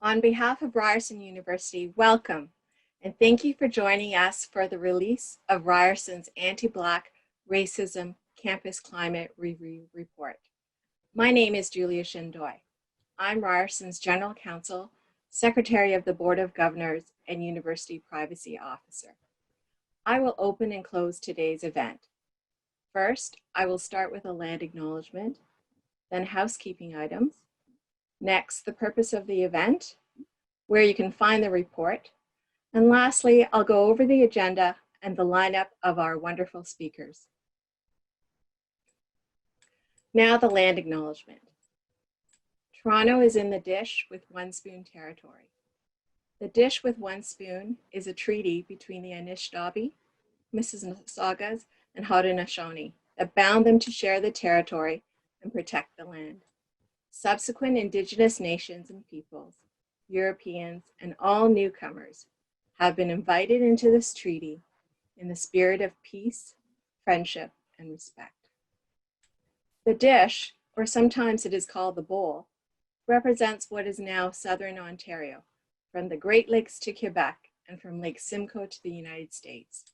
On behalf of Ryerson University, welcome, and thank you for joining us for the release of Ryerson's Anti-Black Racism Campus Climate Review Report. My name is Julia Shindoy. I'm Ryerson's General Counsel, Secretary of the Board of Governors, and University Privacy Officer. I will open and close today's event. First, I will start with a land acknowledgement, then housekeeping items. Next, the purpose of the event, where you can find the report. And lastly, I'll go over the agenda and the lineup of our wonderful speakers. Now the land acknowledgement. Toronto is in the dish with one spoon territory. The dish with one spoon is a treaty between the Anishinaabe, Mississaugas, and Haudenosaunee that bound them to share the territory and protect the land. Subsequent Indigenous nations and peoples, Europeans, and all newcomers have been invited into this treaty in the spirit of peace, friendship, and respect. The dish, or sometimes it is called the bowl, represents what is now southern Ontario, from the Great Lakes to Quebec and from Lake Simcoe to the United States.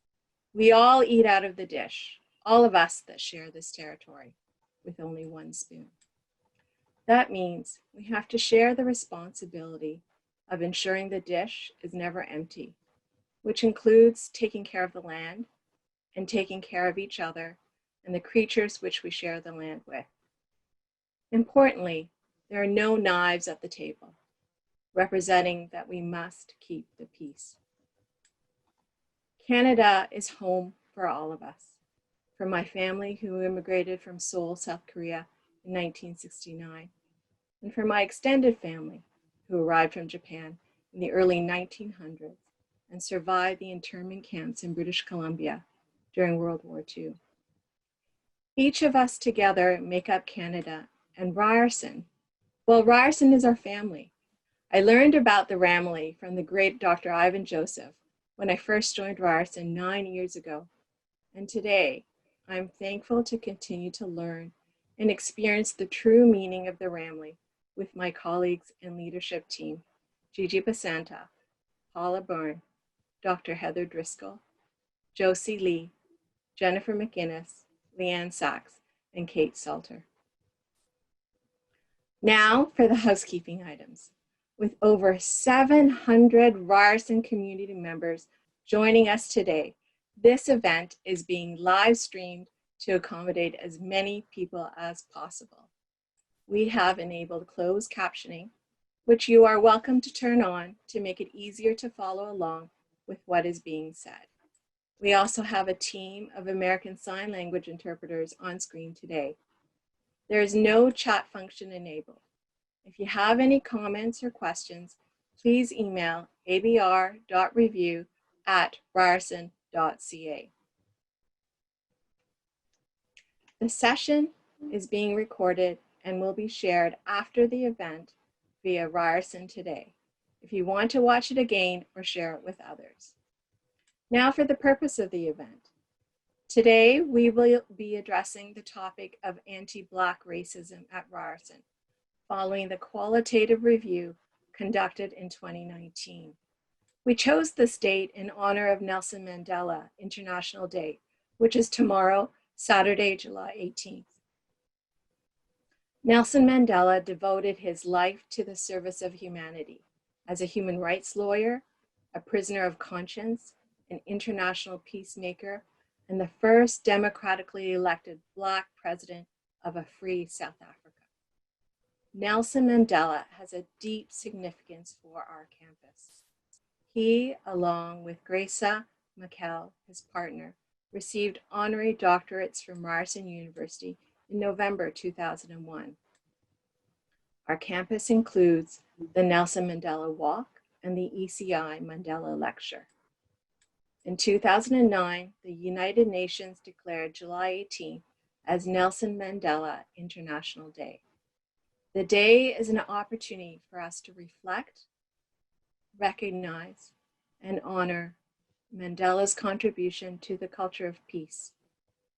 We all eat out of the dish, all of us that share this territory, with only one spoon. That means we have to share the responsibility of ensuring the dish is never empty, which includes taking care of the land and taking care of each other and the creatures which we share the land with. Importantly, there are no knives at the table, representing that we must keep the peace. Canada is home for all of us, for my family who immigrated from Seoul, South Korea in 1969, and for my extended family who arrived from Japan in the early 1900s and survived the internment camps in British Columbia during World War II. Each of us together make up Canada, and Ryerson, well, Ryerson is our family. I learned about the Ramilly from the great Dr. Ivan Joseph when I first joined Ryerson 9 years ago, and today I'm thankful to continue to learn and experience the true meaning of the Ramilly with my colleagues and leadership team, Gigi Basanta, Paula Byrne, Dr. Heather Driscoll, Josie Lee, Jennifer McInnes, Leanne Sachs, and Kate Salter. Now for the housekeeping items. With over 700 Ryerson community members joining us today, this event is being live streamed to accommodate as many people as possible. We have enabled closed captioning, which you are welcome to turn on to make it easier to follow along with what is being said. We also have a team of American Sign Language interpreters on screen today. There is no chat function enabled. If you have any comments or questions, please email abr.review@ryerson.ca. The session is being recorded and will be shared after the event via Ryerson Today, if you want to watch it again or share it with others. Now for the purpose of the event. Today, we will be addressing the topic of anti-Black racism at Ryerson, following the qualitative review conducted in 2019. We chose this date in honor of Nelson Mandela International Day, which is tomorrow, Saturday, July 18th. Nelson Mandela devoted his life to the service of humanity as a human rights lawyer, a prisoner of conscience, an international peacemaker, and the first democratically elected Black president of a free South Africa. Nelson Mandela has a deep significance for our campus. He, along with Graça Machel, his partner, received honorary doctorates from Ryerson University in November 2001. Our campus includes the Nelson Mandela Walk and the ECI Mandela Lecture. In 2009, the United Nations declared July 18th as Nelson Mandela International Day. The day is an opportunity for us to reflect, recognize, and honor Mandela's contribution to the culture of peace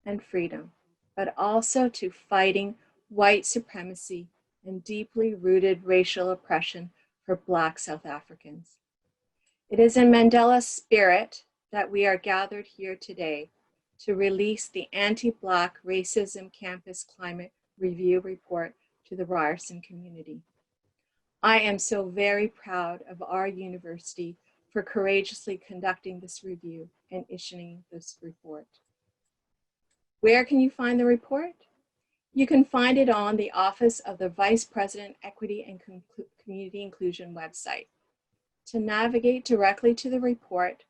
and freedom, but also to fighting white supremacy and deeply rooted racial oppression for Black South Africans. It is in Mandela's spirit that we are gathered here today to release the Anti-Black Racism Campus Climate Review Report to the Ryerson community. I am so very proud of our university for courageously conducting this review and issuing this report. Where can you find the report? You can find it on the Office of the Vice President Equity and Community Inclusion website. To navigate directly to the report,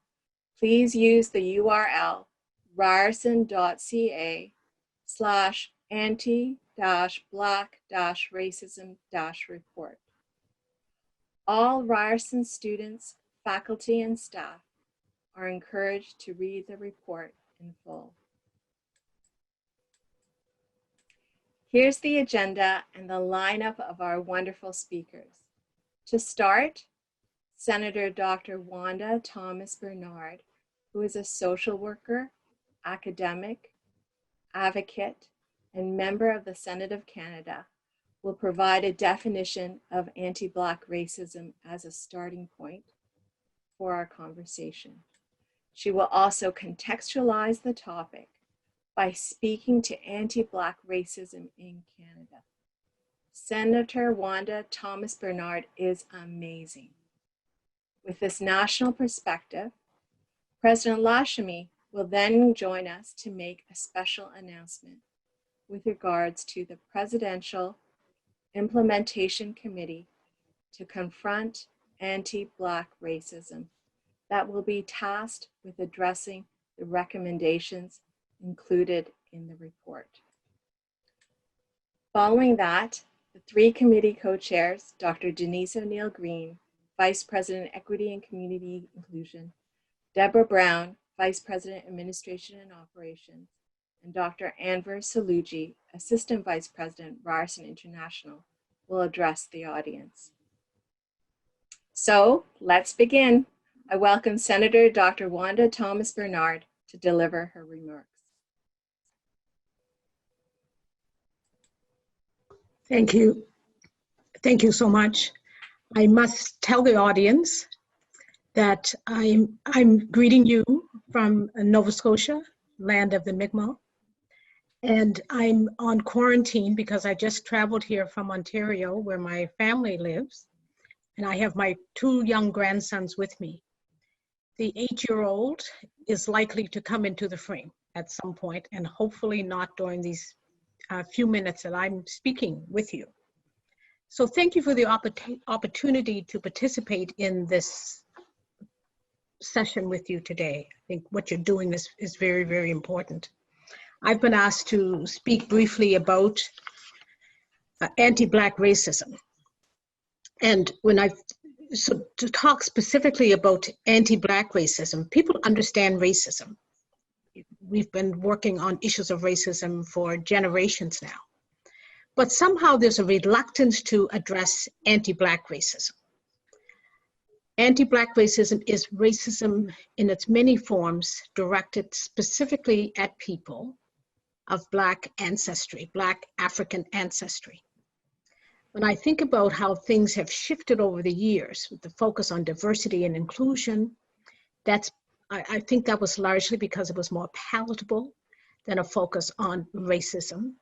please use the URL ryerson.ca/anti-black-racism-report. All Ryerson students, faculty, and staff are encouraged to read the report in full. Here's the agenda and the lineup of our wonderful speakers. To start, Senator Dr. Wanda Thomas Bernard, who is a social worker, academic, advocate, and member of the Senate of Canada, will provide a definition of anti-Black racism as a starting point for our conversation. She will also contextualize the topic by speaking to anti-Black racism in Canada. Senator Wanda Thomas Bernard is amazing. With this national perspective, President Lachemi will then join us to make a special announcement with regards to the Presidential Implementation Committee to Confront Anti-Black Racism that will be tasked with addressing the recommendations included in the report. Following that, the three committee co-chairs, Dr. Denise O'Neil Green, Vice President, Equity and Community Inclusion, Deborah Brown, Vice President, Administration and Operations, and Dr. Anver Saloojee, Assistant Vice President, Ryerson International, will address the audience. So let's begin. I welcome Senator Dr. Wanda Thomas Bernard to deliver her remarks. Thank you. Thank you so much. I must tell the audience that I'm greeting you from Nova Scotia, land of the Mi'kmaq, and I'm on quarantine because I just traveled here from Ontario where my family lives, and I have my two young grandsons with me. The 8-year-old is likely to come into the frame at some point, and hopefully not during these few minutes that I'm speaking with you. So thank you for the opportunity to participate in this session with you today. I think what you're doing is very, very important. I've been asked to speak briefly about anti-Black racism. And so to talk specifically about anti-Black racism, people understand racism. We've been working on issues of racism for generations now. But somehow there's a reluctance to address anti-Black racism. Anti-Black racism is racism in its many forms directed specifically at people of Black ancestry, Black African ancestry. When I think about how things have shifted over the years with the focus on diversity and inclusion, I think that was largely because it was more palatable than a focus on racism.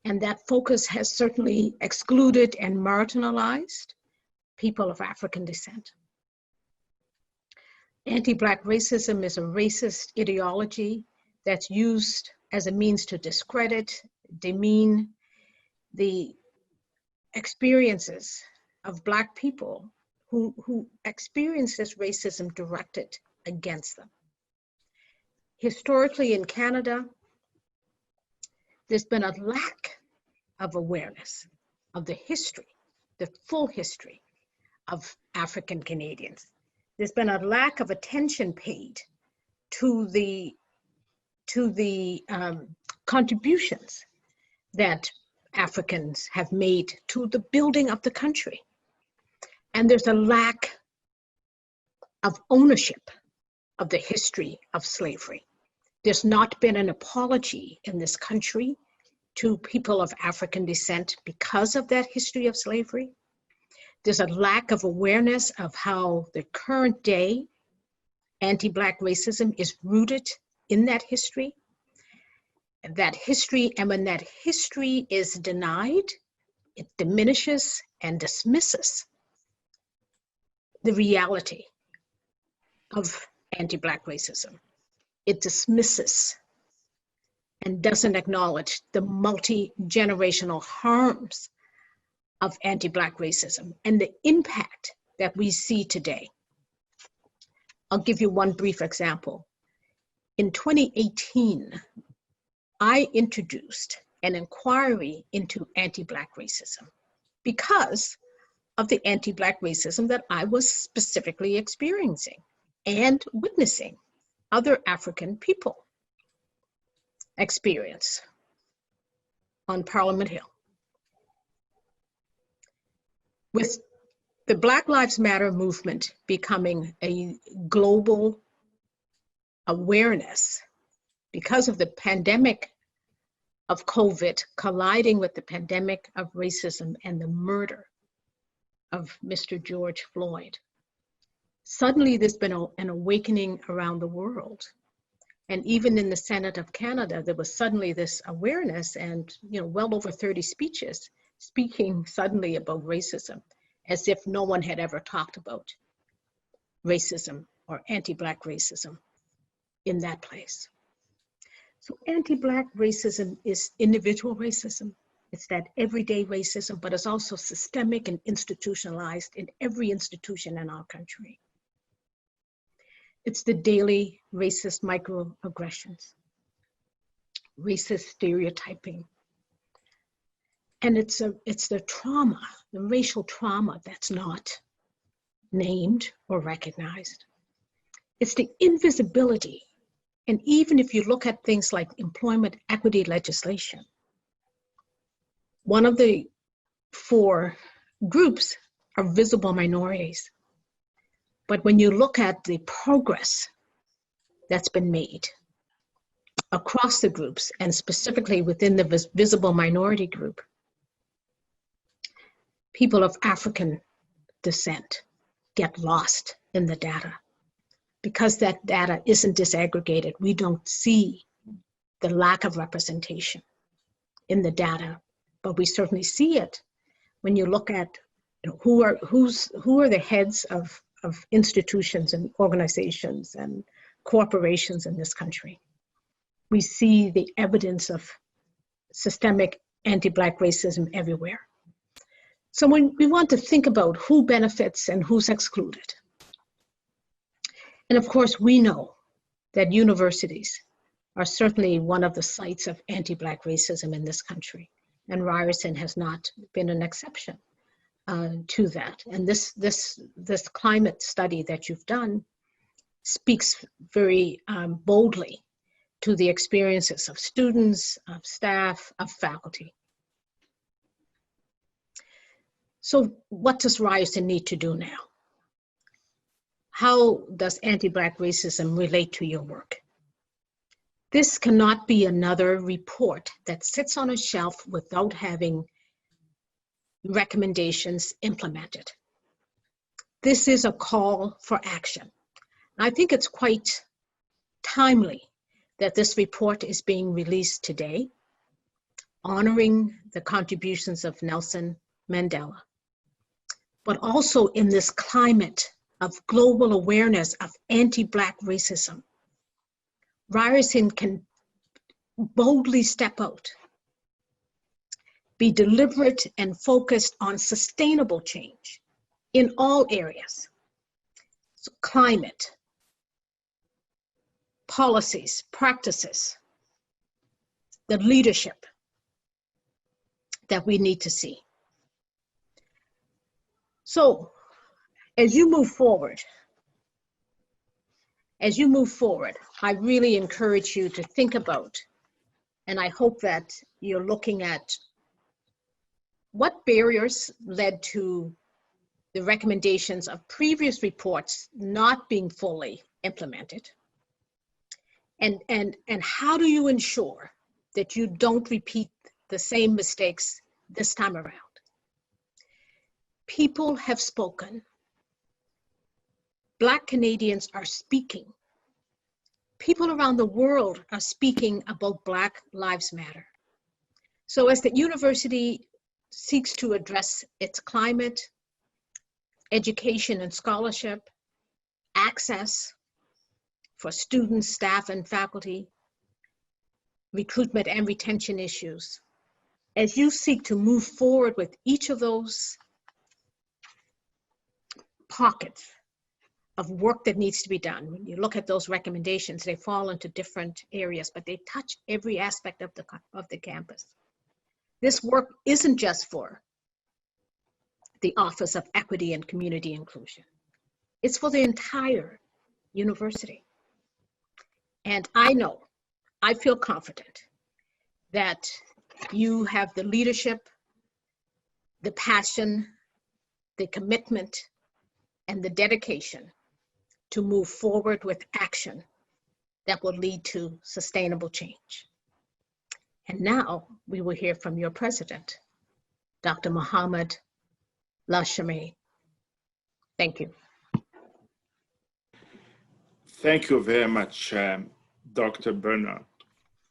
And that focus has certainly excluded and marginalized people of African descent. Anti-Black racism is a racist ideology that's used as a means to discredit, demean the experiences of Black people who experience this racism directed against them. Historically in Canada, there's been a lack of awareness of the history, the full history of African Canadians. There's been a lack of attention paid to the contributions that Africans have made to the building of the country. And there's a lack of ownership of the history of slavery. There's not been an apology in this country to people of African descent because of that history of slavery. There's a lack of awareness of how the current day anti-Black racism is rooted in that history. And when that history is denied, it diminishes and dismisses the reality of anti-Black racism. It dismisses and doesn't acknowledge the multi-generational harms of anti-Black racism and the impact that we see today. I'll give you one brief example. In 2018, I introduced an inquiry into anti-Black racism because of the anti-Black racism that I was specifically experiencing and witnessing other African people experience on Parliament Hill. With the Black Lives Matter movement becoming a global awareness because of the pandemic of COVID colliding with the pandemic of racism and the murder of Mr. George Floyd, suddenly there's been an awakening around the world. And even in the Senate of Canada, there was suddenly this awareness and, well over 30 speeches speaking suddenly about racism, as if no one had ever talked about racism or anti-Black racism in that place. So anti-Black racism is individual racism. It's that everyday racism, but it's also systemic and institutionalized in every institution in our country. It's the daily racist microaggressions, racist stereotyping. And it's the trauma, the racial trauma that's not named or recognized. It's the invisibility. And even if you look at things like employment equity legislation, one of the 4 groups are visible minorities. But when you look at the progress that's been made across the groups and specifically within the visible minority group, people of African descent get lost in the data. Because that data isn't disaggregated, we don't see the lack of representation in the data, but we certainly see it when you look at who are the heads of institutions and organizations and corporations in this country. We see the evidence of systemic anti-Black racism everywhere. So when we want to think about who benefits and who's excluded, and of course we know that universities are certainly one of the sites of anti-Black racism in this country, and Ryerson has not been an exception to that. And this climate study that you've done speaks very boldly to the experiences of students, of staff, of faculty. So what does Ryerson need to do now? How does anti-Black racism relate to your work? This cannot be another report that sits on a shelf without having recommendations implemented. This is a call for action. I think it's quite timely that this report is being released today, honoring the contributions of Nelson Mandela, but also in this climate of global awareness of anti-Black racism. Ryerson can boldly step out, be deliberate and focused on sustainable change in all areas. So climate, policies, practices, the leadership that we need to see. So as you move forward, I really encourage you to think about, and I hope that you're looking at what barriers led to the recommendations of previous reports not being fully implemented, and how do you ensure that you don't repeat the same mistakes this time around? People have spoken. Black Canadians are speaking. People around the world are speaking about Black Lives Matter. So as the university seeks to address its climate, education and scholarship, access for students, staff, and faculty, recruitment and retention issues, as you seek to move forward with each of those pockets of work that needs to be done, when you look at those recommendations, they fall into different areas, but they touch every aspect of the campus. This work isn't just for the Office of Equity and Community Inclusion. It's for the entire university. And I feel confident that you have the leadership, the passion, the commitment, and the dedication to move forward with action that will lead to sustainable change. And now we will hear from your president, Dr. Mohamed Lachemi. Thank you. Thank you very much, Dr. Bernard.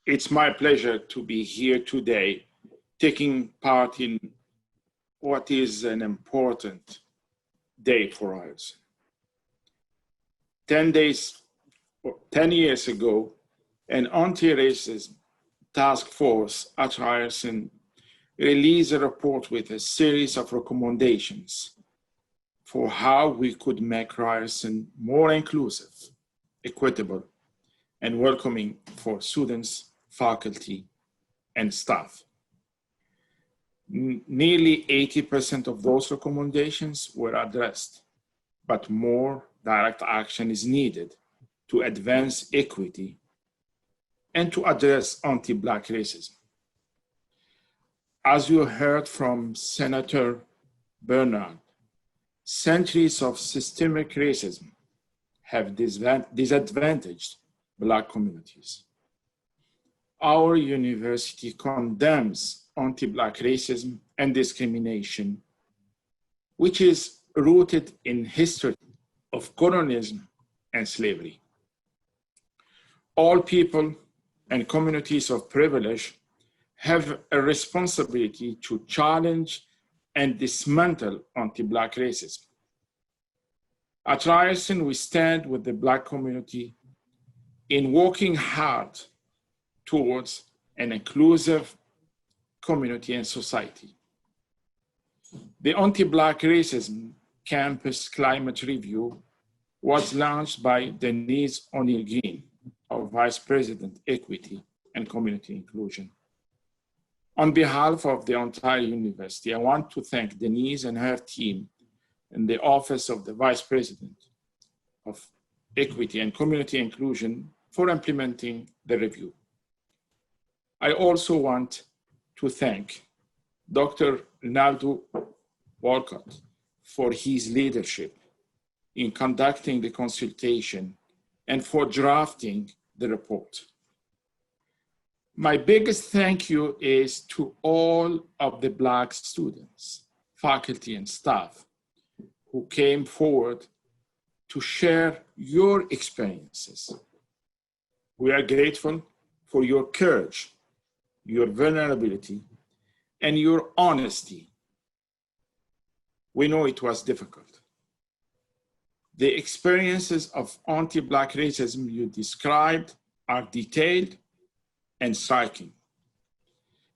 It's my pleasure to be here today, taking part in what is an important day for Ryerson. 10 years ago, an anti-racism task force at Ryerson released a report with a series of recommendations for how we could make Ryerson more inclusive, equitable, and welcoming for students, faculty, and staff. Nearly 80% of those recommendations were addressed, but more direct action is needed to advance equity and to address anti-Black racism. As you heard from Senator Bernard, centuries of systemic racism have disadvantaged Black communities. Our university condemns anti-Black racism and discrimination, which is rooted in history of colonialism and slavery. All people and communities of privilege have a responsibility to challenge and dismantle anti-Black racism. At Ryerson, we stand with the Black community in working hard towards an inclusive community and society. The Anti-Black Racism Campus Climate Review was launched by Denise O'Neil Green, our Vice President, Equity and Community Inclusion. On behalf of the entire university, I want to thank Denise and her team in the Office of the Vice President of Equity and Community Inclusion for implementing the review. I also want to thank Dr. Ronaldo Walcott for his leadership in conducting the consultation and for drafting the report. My biggest thank you is to all of the Black students, faculty, and staff who came forward to share your experiences. We are grateful for your courage, your vulnerability, and your honesty. We know it was difficult. The experiences of anti-Black racism you described are detailed and striking.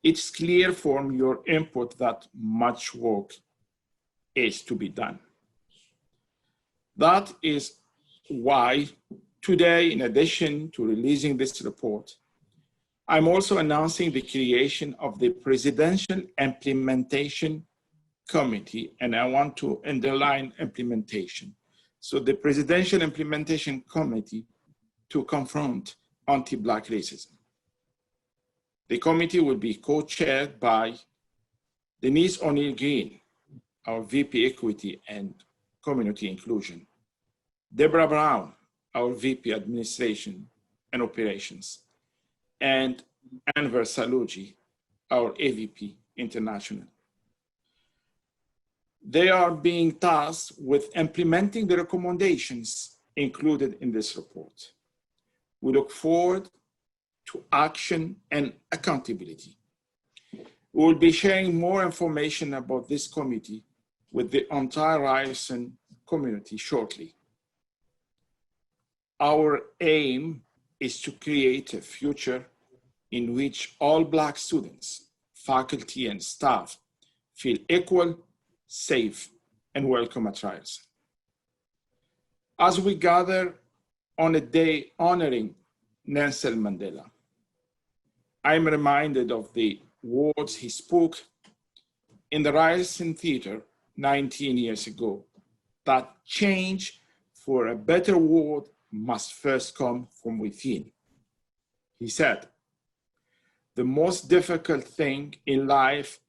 It's clear from your input that much work is to be done. That is why today, in addition to releasing this report, I'm also announcing the creation of the Presidential Implementation Committee, and I want to underline implementation. So the Presidential Implementation Committee to confront anti-Black racism. The committee will be co-chaired by Denise O'Neil Green, our VP Equity and Community Inclusion, Deborah Brown, our VP Administration and Operations, and Anver Saloojee, our AVP International. They are being tasked with implementing the recommendations included in this report. We look forward to action and accountability. We will be sharing more information about this committee with the entire Ryerson community shortly. Our aim is to create a future in which all Black students, faculty, and staff feel equal, safe, and welcome at Ryerson. As we gather on a day honoring Nelson Mandela, I'm reminded of the words he spoke in the Ryerson Theater 19 years ago, that change for a better world must first come from within. He said, "The most difficult thing in life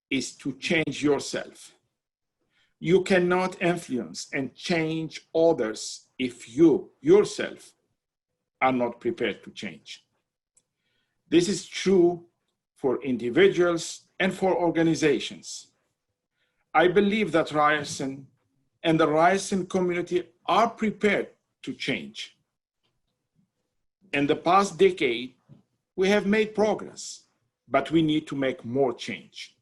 is to change yourself. You cannot influence and change others if you yourself are not prepared to change." This is true for individuals and for organizations. I believe that Ryerson and the Ryerson community are prepared to change. In the past decade, we have made progress, but we need to make more change.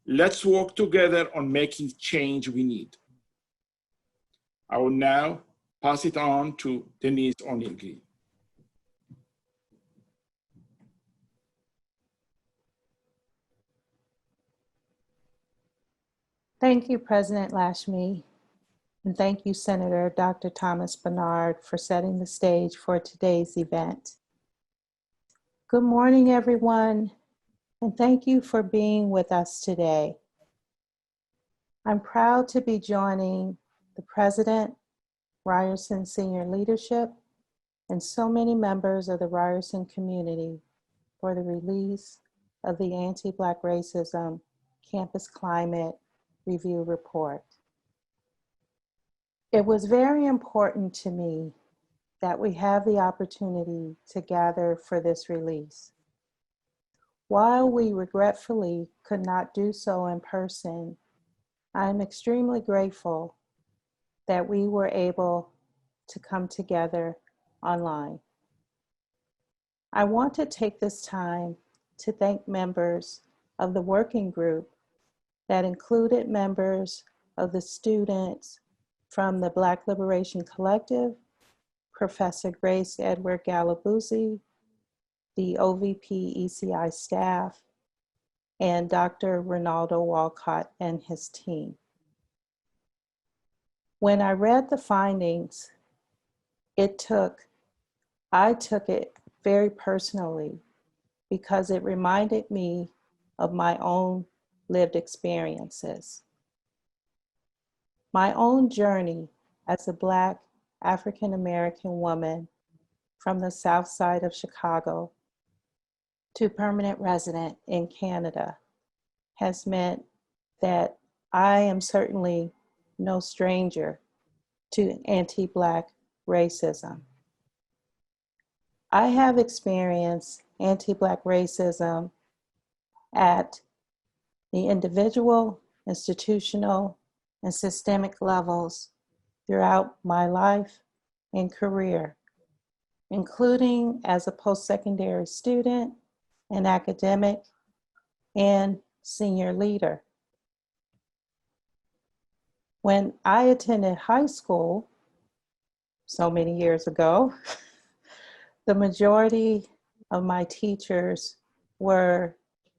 Let's work together on making change we need. I will now pass it on to Denise O'Neil Green. Thank you, President Lachemi, and thank you, Senator Dr. Thomas Bernard, for setting the stage for today's event. Good morning, everyone, and thank you for being with us today. I'm proud to be joining the President, Ryerson Senior Leadership, and so many members of the Ryerson community for the release of the Anti-Black Racism Campus Climate Review Report. It was very important to me that we have the opportunity to gather for this release. While we regretfully could not do so in person, I'm extremely grateful that we were able to come together online. I want to take this time to thank members of the working group that included members of the students from the Black Liberation Collective, Professor Grace Edward Galabuzzi, the OVP ECI staff, and Dr. Ronaldo Walcott and his team. When I read the findings, I took it very personally because it reminded me of my own lived experiences. My own journey as a Black African-American woman from the South Side of Chicago to permanent resident in Canada has meant that I am certainly no stranger to anti-Black racism. I have experienced anti-Black racism at the individual, institutional, and systemic levels throughout my life and career, including as a post-secondary student, an academic, and senior leader. When I attended high school, so many years ago, the majority of my teachers were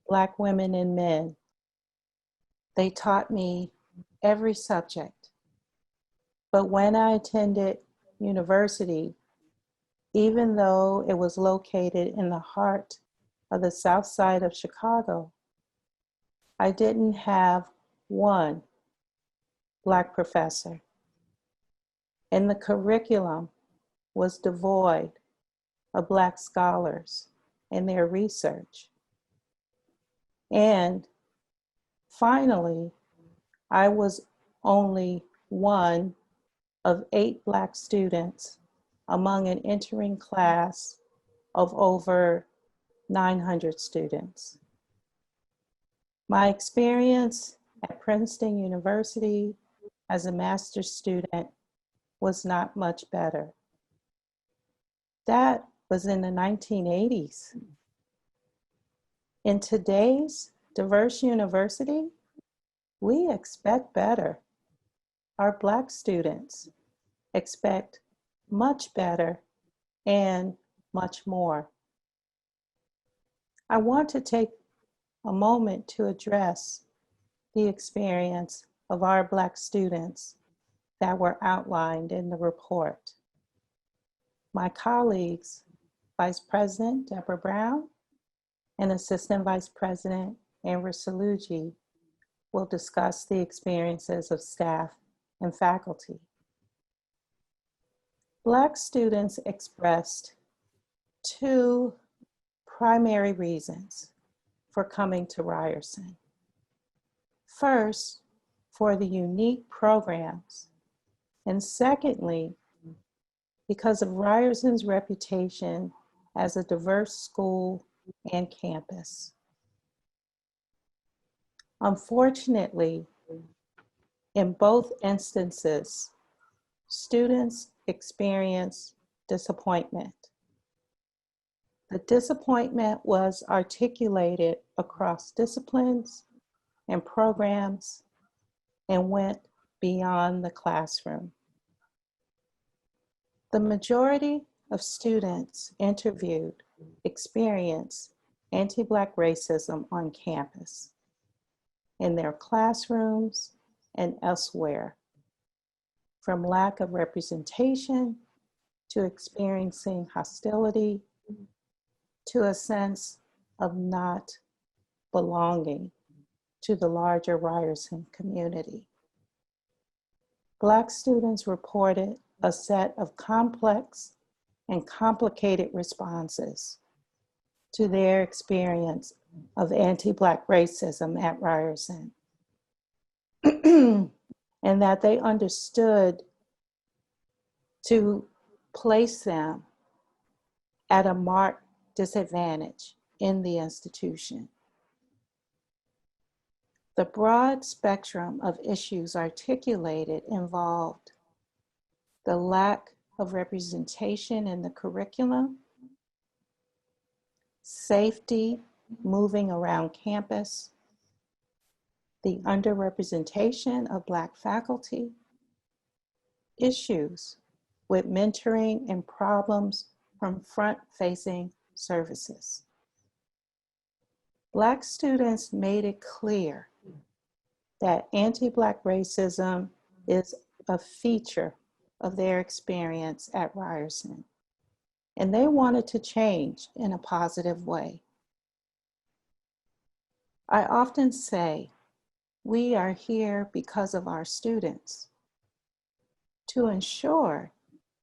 Black women and men. They taught me every subject. But when I attended university, even though it was located in the heart of the South Side of Chicago, I didn't have one Black professor. And the curriculum was devoid of Black scholars and their research. And finally, I was only one of 8 Black students among an entering class of over 900 students. My experience at Princeton University as a master's student was not much better. That was in the 1980s. In today's diverse university, we expect better. Our Black students expect much better and much more. I want to take a moment to address the experience of our Black students that were outlined in the report. My colleagues, Vice President Deborah Brown and Assistant Vice President Anver Saloojee, will discuss the experiences of staff and faculty. Black students expressed two primary reasons for coming to Ryerson. First, for the unique programs, and secondly, because of Ryerson's reputation as a diverse school and campus. Unfortunately, in both instances, students experience disappointment. The disappointment was articulated across disciplines and programs and went beyond the classroom. The majority of students interviewed experience anti-Black racism on campus, in their classrooms and elsewhere, from lack of representation to experiencing hostility to a sense of not belonging to the larger Ryerson community. Black students reported a set of complex and complicated responses to their experience of anti-Black racism at Ryerson, and that they understood to place them at a marked disadvantage in the institution. The broad spectrum of issues articulated involved the lack of representation in the curriculum, safety moving around campus, the underrepresentation of Black faculty, issues with mentoring and problems from front-facing services. Black students made it clear that anti-Black racism is a feature of their experience at Ryerson, and they wanted to change in a positive way. I often say, we are here because of our students, to ensure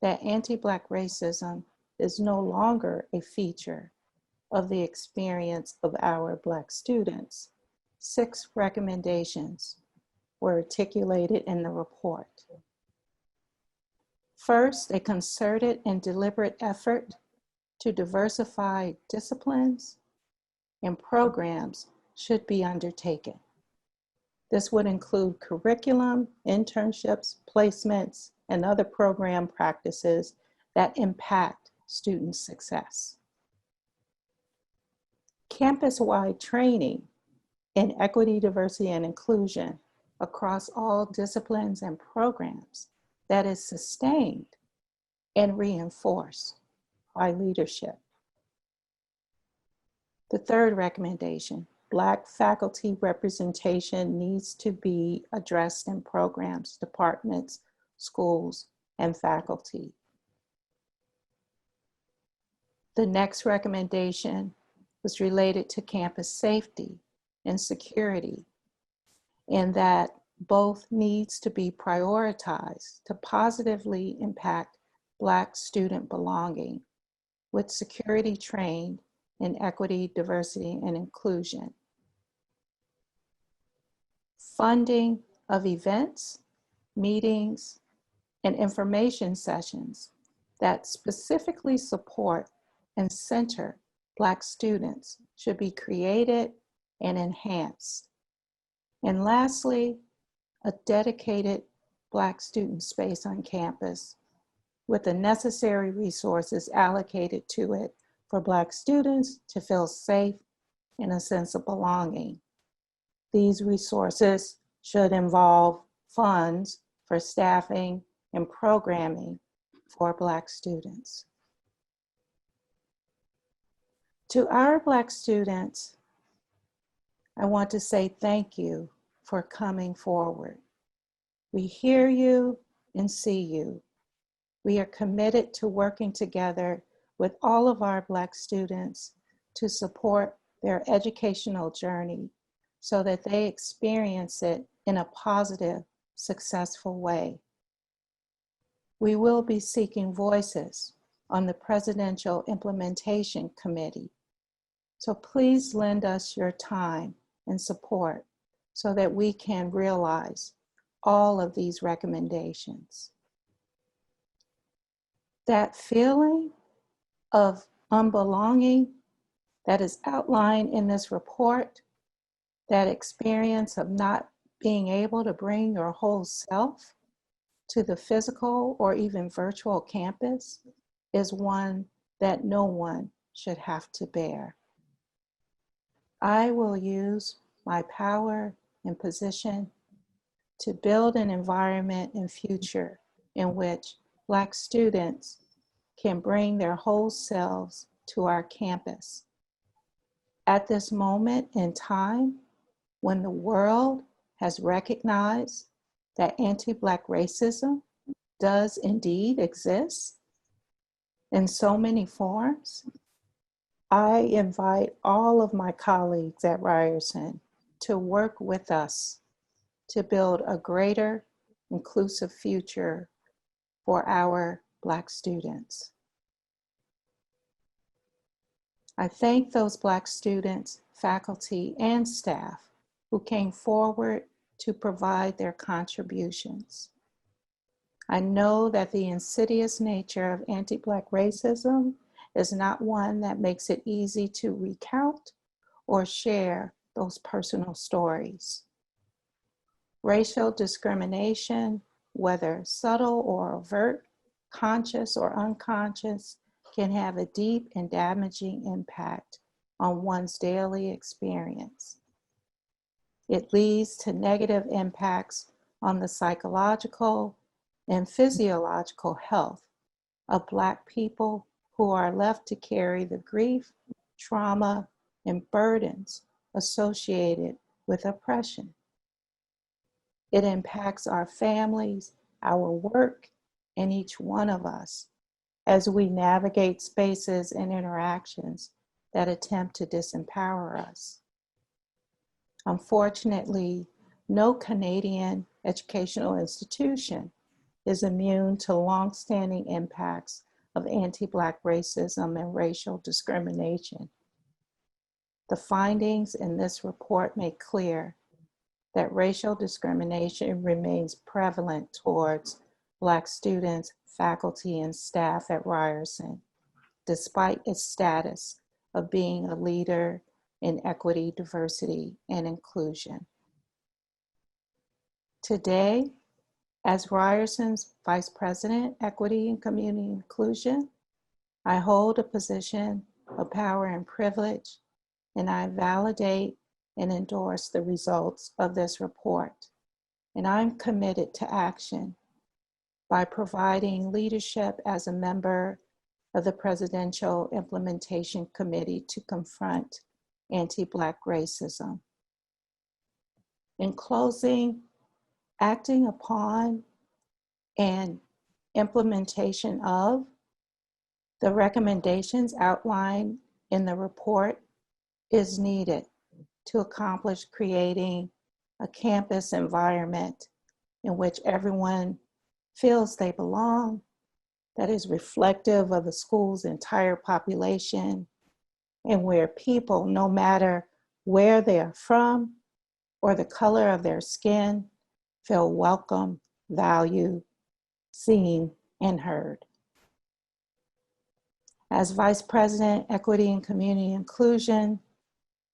that anti-Black racism is no longer a feature of the experience of our Black students. 6 recommendations were articulated in the report. First, a concerted and deliberate effort to diversify disciplines and programs should be undertaken. This would include curriculum, internships, placements, and other program practices that impact student success. Campus-wide training in equity, diversity, and inclusion across all disciplines and programs that is sustained and reinforced by leadership. The third recommendation, Black faculty representation needs to be addressed in programs, departments, schools, and faculty. The next recommendation was related to campus safety and security, and that both needs to be prioritized to positively impact Black student belonging with security trained in equity, diversity, and inclusion. Funding of events, meetings, and information sessions that specifically support and center Black students should be created and enhanced. And lastly, a dedicated Black student space on campus with the necessary resources allocated to it for Black students to feel safe and a sense of belonging. These resources should involve funds for staffing and programming for Black students. To our Black students, I want to say thank you for coming forward. We hear you and see you. We are committed to working together with all of our Black students to support their educational journey so that they experience it in a positive, successful way. We will be seeking voices on the Presidential Implementation Committee. So please lend us your time and support so that we can realize all of these recommendations. That feeling of unbelonging that is outlined in this report, that experience of not being able to bring your whole self to the physical or even virtual campus, is one that no one should have to bear. I will use my power and position to build an environment and future in which Black students can bring their whole selves to our campus. At this moment in time, when the world has recognized that anti-Black racism does indeed exist in so many forms, I invite all of my colleagues at Ryerson to work with us to build a greater inclusive future for our Black students. I thank those Black students, faculty, and staff who came forward to provide their contributions. I know that the insidious nature of anti-Black racism is not one that makes it easy to recount or share those personal stories. Racial discrimination, whether subtle or overt, conscious or unconscious, can have a deep and damaging impact on one's daily experience. It leads to negative impacts on the psychological and physiological health of Black people who are left to carry the grief, trauma, and burdens associated with oppression. It impacts our families, our work, and each one of us as we navigate spaces and interactions that attempt to disempower us. Unfortunately, no Canadian educational institution is immune to longstanding impacts of anti-Black racism and racial discrimination. The findings in this report make clear that racial discrimination remains prevalent towards Black students, faculty, and staff at Ryerson, despite its status of being a leader in equity, diversity, and inclusion. Today, as Ryerson's Vice President, Equity and Community Inclusion, I hold a position of power and privilege, and I validate and endorse the results of this report. And I'm committed to action by providing leadership as a member of the Presidential Implementation Committee to confront anti-Black racism. In closing, acting upon and implementation of the recommendations outlined in the report is needed to accomplish creating a campus environment in which everyone feels they belong, that is reflective of the school's entire population, and where people, no matter where they are from or the color of their skin, feel welcome, valued, seen, and heard. As Vice President, Equity and Community Inclusion,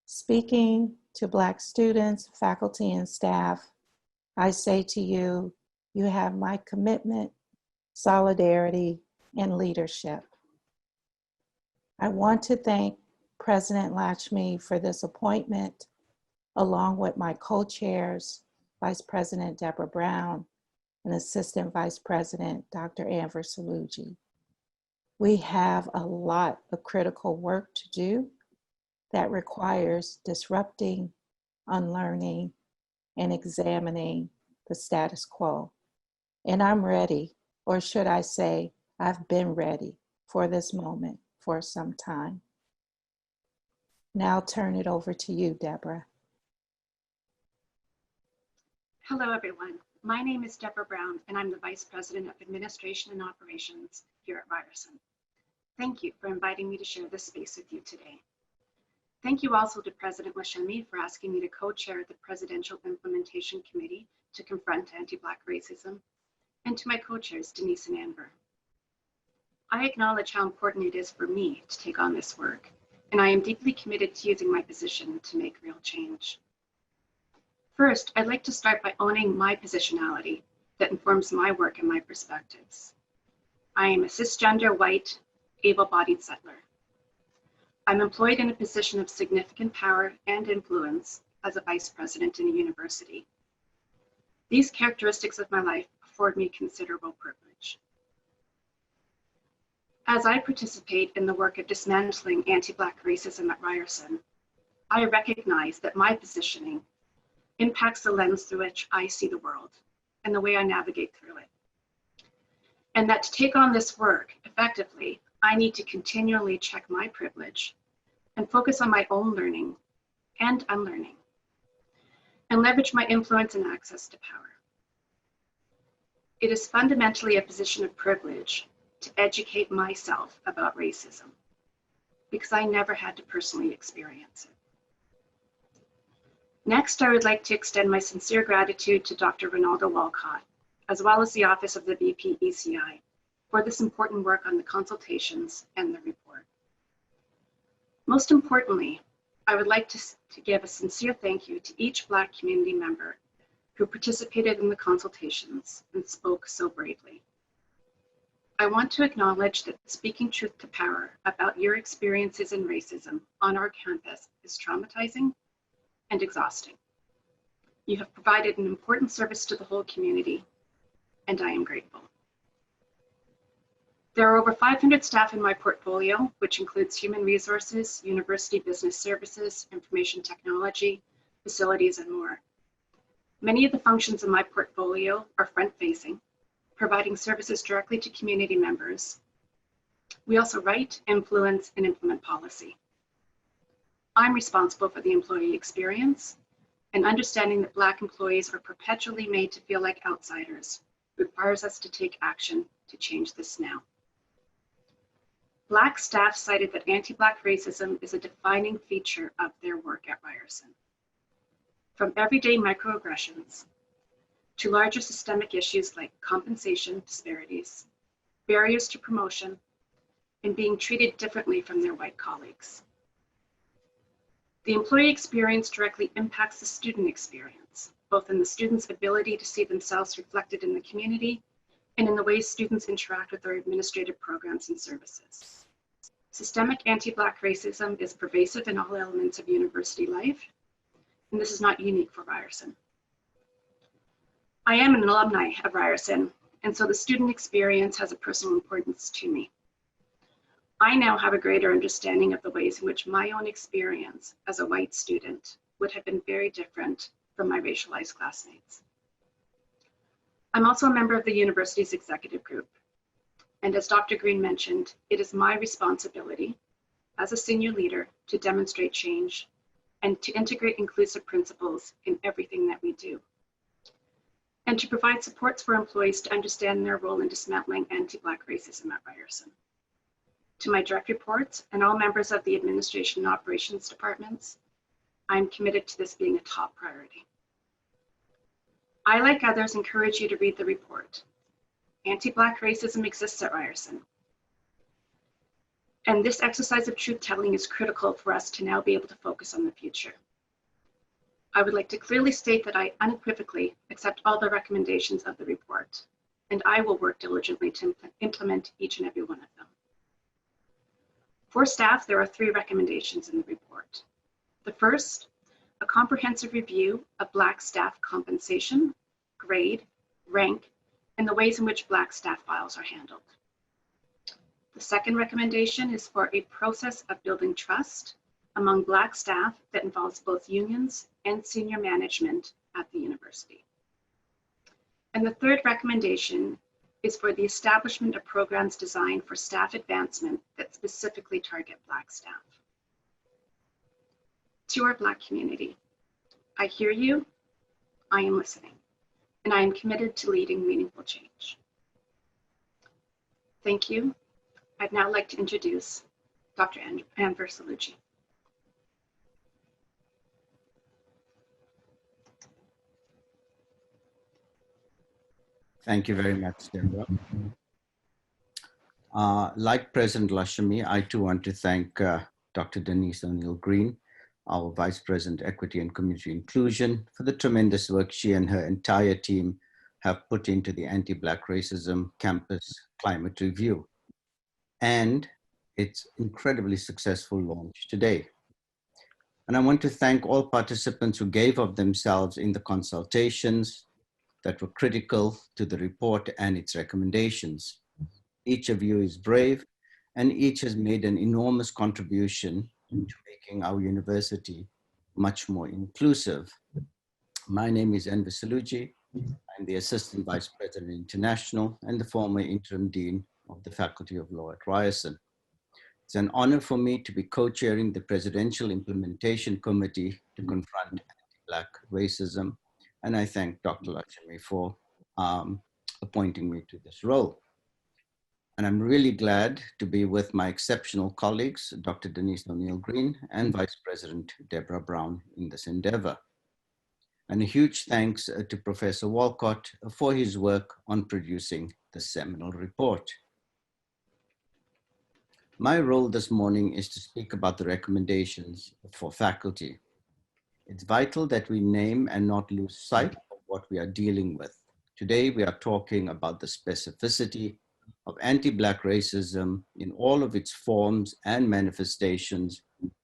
speaking To Black students, faculty, and staff, I say to you, you have my commitment, solidarity, and leadership. I want to thank President Lachemi for this appointment, along with my co-chairs, Vice President Deborah Brown and Assistant Vice President Dr. Anver Saloojee. We have a lot of critical work to do that requires disrupting, unlearning, and examining the status quo. And I'm ready, or should I say, I've been ready for this moment for some time. Now I'll turn it over to you, Deborah. Hello, everyone. My name is Deborah Brown, and I'm the Vice President of Administration and Operations here at Ryerson. Thank you for inviting me to share this space with you today. Thank you also to President Lachemi for asking me to co-chair the Presidential Implementation Committee to Confront Anti-Black Racism, and to my co-chairs, Denise and Anver. I acknowledge how important it is for me to take on this work, and I am deeply committed to using my position to make real change. First, I'd like to start by owning my positionality that informs my work and my perspectives. I am a cisgender, white, able-bodied settler. I'm employed in a position of significant power and influence as a vice president in a university. These characteristics of my life afford me considerable privilege. As I participate in the work of dismantling anti-Black racism at Ryerson, I recognize that my positioning impacts the lens through which I see the world and the way I navigate through it. And that to take on this work effectively, I need to continually check my privilege and focus on my own learning and unlearning, and leverage my influence and access to power. It is fundamentally a position of privilege to educate myself about racism, because I never had to personally experience it. Next, I would like to extend my sincere gratitude to Dr. Ronaldo Walcott, as well as the Office of the VP ECI, for this important work on the consultations and the report. Most importantly, I would like to give a sincere thank you to each Black community member who participated in the consultations and spoke so bravely. I want to acknowledge that speaking truth to power about your experiences in racism on our campus is traumatizing and exhausting. You have provided an important service to the whole community, and I am grateful. There are over 500 staff in my portfolio, which includes human resources, university business services, information technology, facilities, and more. Many of the functions in my portfolio are front-facing, providing services directly to community members. We also write, influence, and implement policy. I'm responsible for the employee experience, and understanding that Black employees are perpetually made to feel like outsiders requires us to take action to change this now. Black staff cited that anti-Black racism is a defining feature of their work at Ryerson. From everyday microaggressions to larger systemic issues like compensation disparities, barriers to promotion, and being treated differently from their white colleagues. The employee experience directly impacts the student experience, both in the students' ability to see themselves reflected in the community and in the ways students interact with our administrative programs and services. Systemic anti-Black racism is pervasive in all elements of university life, and this is not unique for Ryerson. I am an alumni of Ryerson, and so the student experience has a personal importance to me. I now have a greater understanding of the ways in which my own experience as a white student would have been very different from my racialized classmates. I'm also a member of the university's executive group. And as Dr. Green mentioned, it is my responsibility as a senior leader to demonstrate change and to integrate inclusive principles in everything that we do, and to provide supports for employees to understand their role in dismantling anti-Black racism at Ryerson. To my direct reports and all members of the administration and operations departments, I'm committed to this being a top priority. I, like others, encourage you to read the report. Anti-Black racism exists at Ryerson. And this exercise of truth-telling is critical for us to now be able to focus on the future. I would like to clearly state that I unequivocally accept all the recommendations of the report, and I will work diligently to implement each and every one of them. For staff, there are 3 recommendations in the report. The first, a comprehensive review of Black staff compensation, grade, rank, and the ways in which Black staff files are handled. The second recommendation is for a process of building trust among Black staff that involves both unions and senior management at the university. And the third recommendation is for the establishment of programs designed for staff advancement that specifically target Black staff. To our Black community, I hear you, I am listening, and I am committed to leading meaningful change. Thank you. I'd now like to introduce Dr. Anver Saloojee. Thank you very much, Deborah. Like President Lachemi, I too want to thank Dr. Denise O'Neil Green, our Vice President, Equity and Community Inclusion, for the tremendous work she and her entire team have put into the Anti-Black Racism Campus Climate Review and its incredibly successful launch today. And I want to thank all participants who gave of themselves in the consultations that were critical to the report and its recommendations. Each of you is brave, and each has made an enormous contribution to making our university much more inclusive. My name is Ann Versolucci. I'm the Assistant Vice President International and the former Interim Dean of the Faculty of Law at Ryerson. It's an honor for me to be co-chairing the Presidential Implementation Committee to confront anti-Black racism, and I thank Dr. Lachemi for appointing me to this role. And I'm really glad to be with my exceptional colleagues, Dr. Denise O'Neil Green and Vice President Deborah Brown in this endeavor. And a huge thanks to Professor Walcott for his work on producing the seminal report. My role this morning is to speak about the recommendations for faculty. It's vital that we name and not lose sight of what we are dealing with. Today, we are talking about the specificity of anti-Black racism in all of its forms and manifestations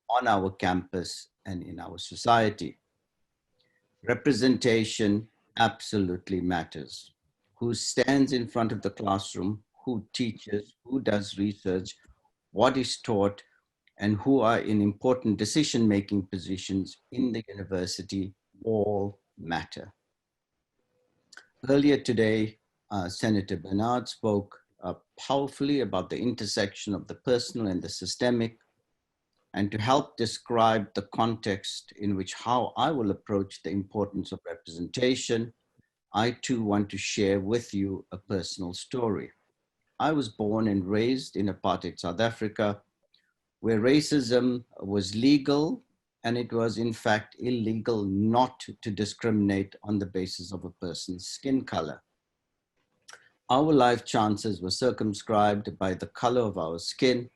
on our campus and in our society. Representation absolutely matters. Who stands in front of the classroom, who teaches, who does research, what is taught, and who are in important decision-making positions in the university all matter. Earlier today, Senator Bernard spoke powerfully about the intersection of the personal and the systemic, and to help describe the context in which how I will approach the importance of representation, I too want to share with you a personal story. I was born and raised in apartheid South Africa, where racism was legal, and it was in fact illegal not to discriminate on the basis of a person's skin color. Our life chances were circumscribed by the color of our skin,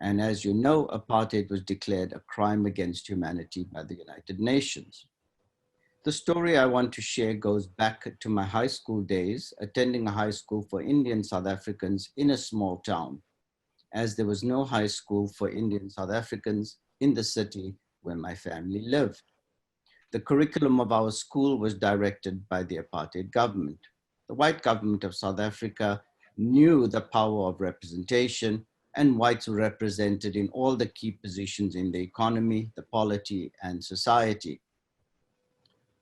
and as you know, apartheid was declared a crime against humanity by the United Nations. The story I want to share goes back to my high school days, attending a high school for Indian South Africans in a small town, as there was no high school for Indian South Africans in the city where my family lived. The curriculum of our school was directed by the apartheid government. The white government of South Africa knew the power of representation, and whites were represented in all the key positions in the economy, the polity, and society.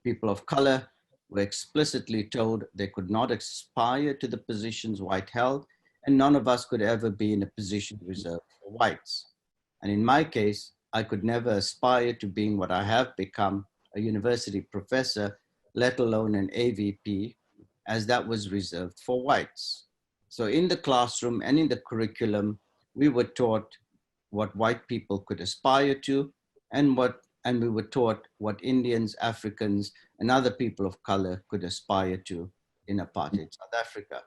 People of color were explicitly told they could not aspire to the positions white held, and none of us could ever be in a position reserved for whites. And in my case, I could never aspire to being what I have become, a university professor, let alone an AVP, as that was reserved for whites. So in the classroom and in the curriculum, we were taught what white people could aspire to, and we were taught what Indians, Africans, and other people of color could aspire to in apartheid South Africa.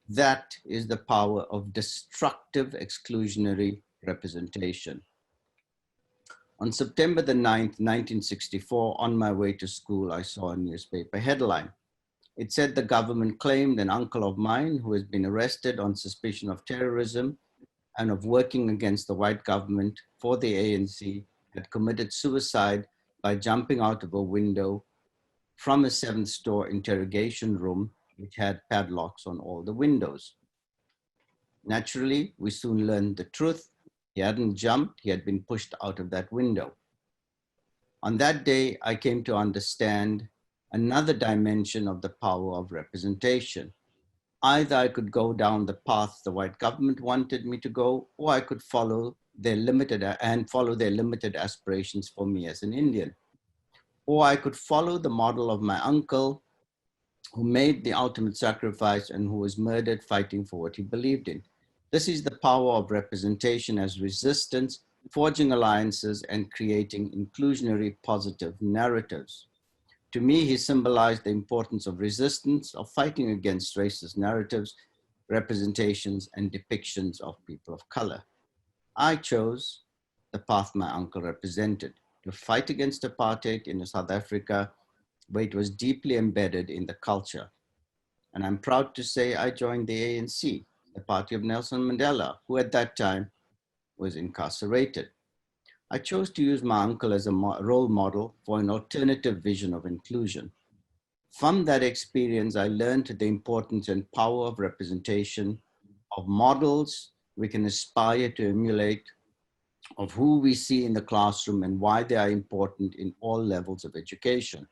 That is the power of destructive exclusionary representation. On September the 9th, 1964, on my way to school, I saw a newspaper headline. It said the government claimed an uncle of mine who has been arrested on suspicion of terrorism and of working against the white government for the ANC had committed suicide by jumping out of a window from a 7th-floor interrogation room, which had padlocks on all the windows. Naturally, we soon learned the truth. He hadn't jumped, he had been pushed out of that window. On that day, I came to understand another dimension of the power of representation. Either I could go down the path the white government wanted me to go, or I could follow their limited aspirations for me as an Indian. Or I could follow the model of my uncle who made the ultimate sacrifice and who was murdered fighting for what he believed in. This is the power of representation as resistance, forging alliances and creating inclusionary positive narratives. To me, he symbolized the importance of resistance, of fighting against racist narratives, representations, and depictions of people of color. I chose the path my uncle represented, to fight against apartheid in South Africa, where it was deeply embedded in the culture. And I'm proud to say I joined the ANC, the party of Nelson Mandela, who at that time was incarcerated. I chose to use my uncle as a role model for an alternative vision of inclusion. From that experience, I learned the importance and power of representation, of models we can aspire to emulate, of who we see in the classroom and why they are important in all levels of education.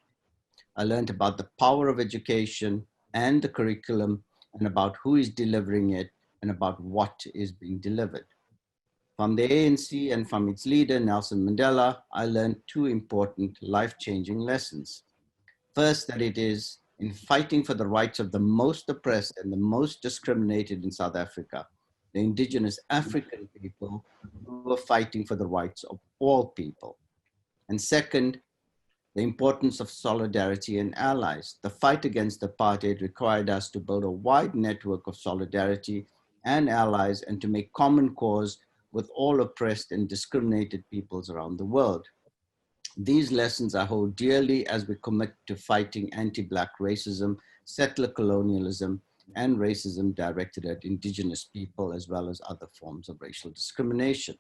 I learned about the power of education and the curriculum and about who is delivering it and about what is being delivered. From the ANC and from its leader, Nelson Mandela, I learned two important life-changing lessons. First, that it is in fighting for the rights of the most oppressed and the most discriminated in South Africa, the indigenous African people, who are fighting for the rights of all people. And second, the importance of solidarity and allies. The fight against apartheid required us to build a wide network of solidarity and allies and to make common cause with all oppressed and discriminated peoples around the world. These lessons I hold dearly as we commit to fighting anti-Black racism, settler colonialism, and racism directed at indigenous people, as well as other forms of racial discrimination.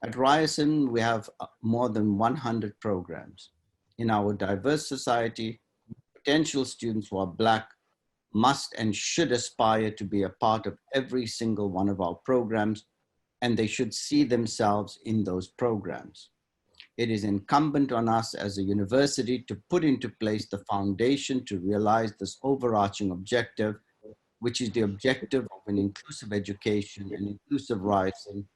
At Ryerson, we have more than 100 programs. In our diverse society, potential students who are Black must and should aspire to be a part of every single one of our programs, and they should see themselves in those programs. It is incumbent on us as a university to put into place the foundation to realize this overarching objective, which is the objective of an inclusive education, an inclusive Ryerson,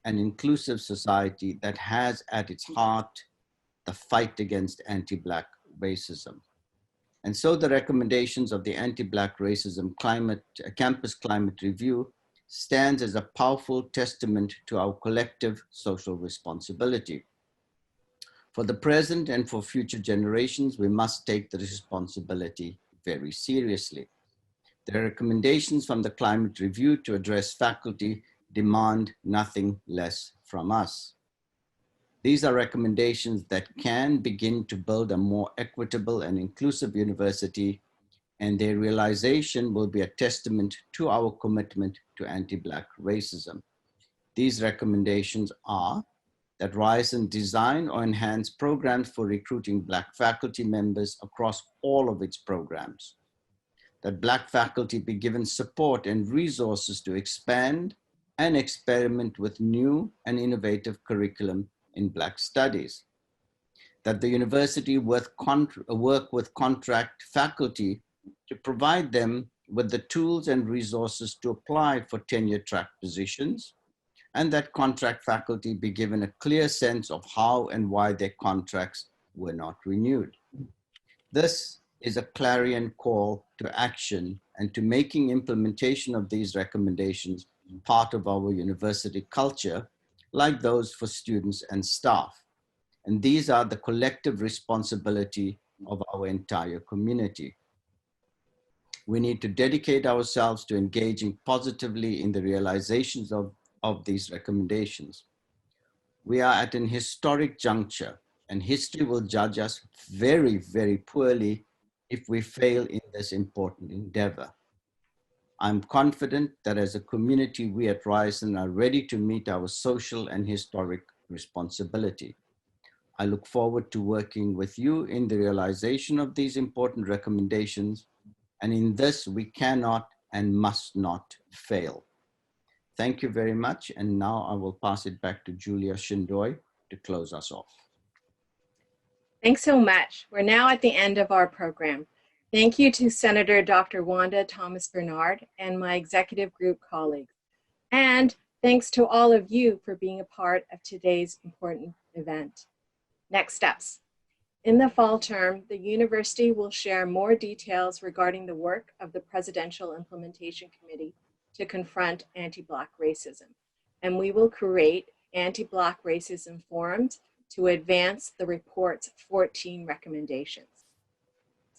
an inclusive society that has at its heart the fight against anti-Black racism. And so the recommendations of the Anti-Black Racism Campus Climate Review stands as a powerful testament to our collective social responsibility. For the present and for future generations, we must take the responsibility very seriously. The recommendations from the Climate Review to address faculty demand nothing less from us. These are recommendations that can begin to build a more equitable and inclusive university, and their realization will be a testament to our commitment to anti-Black racism. These recommendations are that Ryerson design or enhance programs for recruiting Black faculty members across all of its programs, that Black faculty be given support and resources to expand and experiment with new and innovative curriculum in Black studies, that the university work with contract faculty to provide them with the tools and resources to apply for tenure-track positions, and that contract faculty be given a clear sense of how and why their contracts were not renewed. This is a clarion call to action and to making implementation of these recommendations part of our university culture, like those for students and staff. And these are the collective responsibility of our entire community. We need to dedicate ourselves to engaging positively in the realizations of these recommendations. We are at an historic juncture, and history will judge us very, very poorly if we fail in this important endeavor. I'm confident that as a community, we at Ryerson are ready to meet our social and historic responsibility. I look forward to working with you in the realization of these important recommendations, and in this we cannot and must not fail. Thank you very much, and now I will pass it back to Julia Shindoy to close us off. Thanks so much. We're now at the end of our program. Thank you to Senator Dr. Wanda Thomas Bernard and my executive group colleagues. And thanks to all of you for being a part of today's important event. Next steps. In the fall term, the university will share more details regarding the work of the Presidential Implementation Committee to confront anti-Black racism. And we will create anti-Black racism forums to advance the report's 14 recommendations.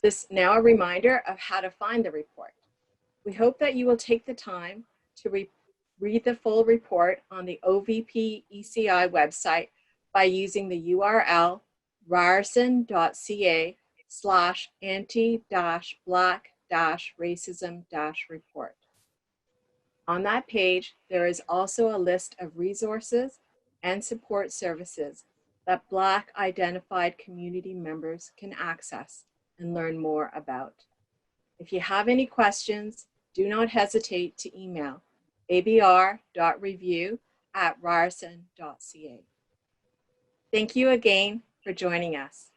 This is now a reminder of how to find the report. We hope that you will take the time to read the full report on the OVP ECI website by using the URL ryerson.ca/anti-black-racism-report. On that page, there is also a list of resources and support services that Black identified community members can access and learn more about. If you have any questions, do not hesitate to email abr.review@ryerson.ca. Thank you again for joining us.